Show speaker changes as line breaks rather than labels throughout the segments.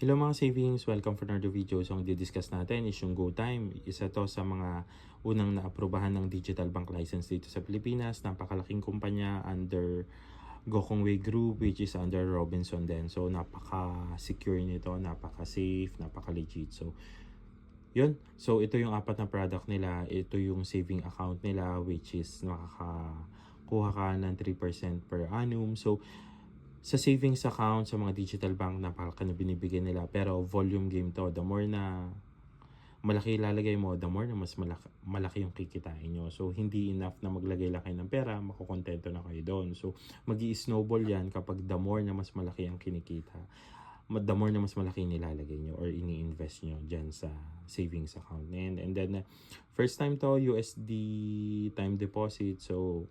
Hello mga savings, welcome for another video. So ang di-discuss natin is yung GoTime. Isa to sa mga unang naaprubahan ng digital bank license dito sa Pilipinas. Napakalaking kumpanya under Gokongwei Group, which is under Robinson din. So napaka-secure nito, napaka-safe, napaka-legit. So yun. So ito yung apat na product nila. Ito yung saving account nila, which is nakakakuha ka ng 3% per annum. So sa savings account, sa mga digital bank, napaka na binibigyan nila. Pero volume game to. The more na malaki ilalagay mo, the more na mas malaki yung kikitain nyo. So, hindi enough na maglagay lang kayo ng pera, makukontento na kayo doon. So, snowball yan kapag the more na mas malaki ang kinikita, the more na mas malaki nilalagay nyo or ini-invest nyo dyan sa savings account. And then, first time to, USD time deposit. So,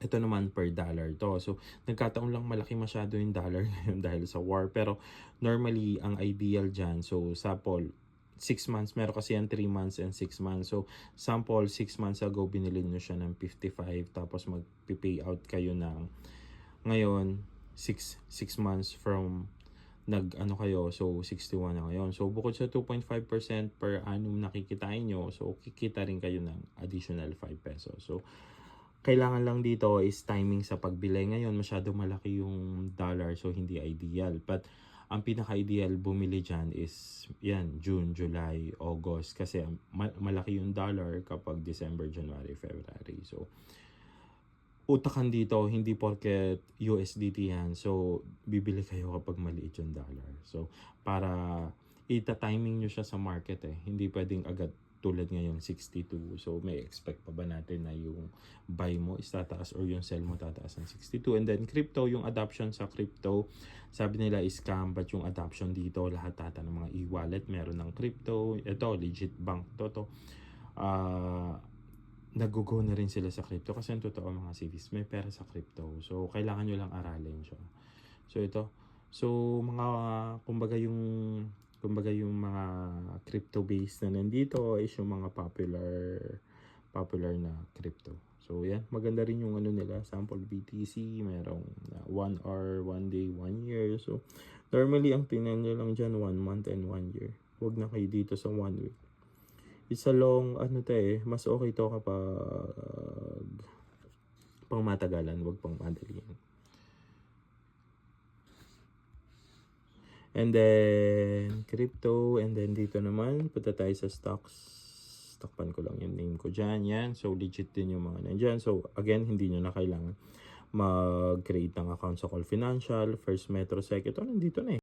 ito naman per dollar to. So, nagkataon lang malaki masyado yung dollar ngayon dahil sa war. Pero, normally, ang ideal dyan, so, sample, 6 months, meron kasi yan 3 months and 6 months. So, sample, 6 months ago, binili nyo siya ng 55, tapos mag-pay out kayo ng, ngayon, 6 months from, nag-ano kayo, so, 61 na ngayon. So, bukod sa 2.5% per annum nakikitain nyo, so, kikita rin kayo ng additional 5 pesos. So, kailangan lang dito is timing sa pagbili. Ngayon, masyado malaki yung dollar, so hindi ideal. But, ang pinaka-ideal bumili dyan is, yan, June, July, August. Kasi malaki yung dollar kapag December, January, February. So, utakan dito, hindi porket USDT yan. So, bibili kayo kapag maliit yung dollar. So, para ita-timing nyo siya sa market Hindi pwedeng agad tulad ngayon 62. So may expect pa ba natin na yung buy mo is tataas or yung sell mo tataas ng 62. And then crypto, yung adoption sa crypto, sabi nila is scam, but yung adoption dito lahat tata ng mga e-wallet meron ng crypto. Ito legit bank to. Nag-go na rin sila sa crypto kasi ang totoo mga savings may pera sa crypto. So kailangan nyo lang aralin siya. So ito, so mga kumbaga yung mga crypto based na nandito is yung mga popular na crypto. So yan, maganda rin yung ano nila, sample BTC, merong 1 hour, 1 day, 1 year. So normally ang tinan nyo lang dyan 1 month and 1 year. Huwag na kayo dito sa 1 week. It's a long mas okay to kapag pang matagalan, wag pang madalian. And then, crypto. And then, dito naman, punta tayo sa stocks. Takpan ko lang yung name ko dyan. Yan. So, legit din yung mga nandyan. So, again, hindi nyo na kailangan mag-create ng account sa Call Financial, First Metro Sec. Ito, nandito na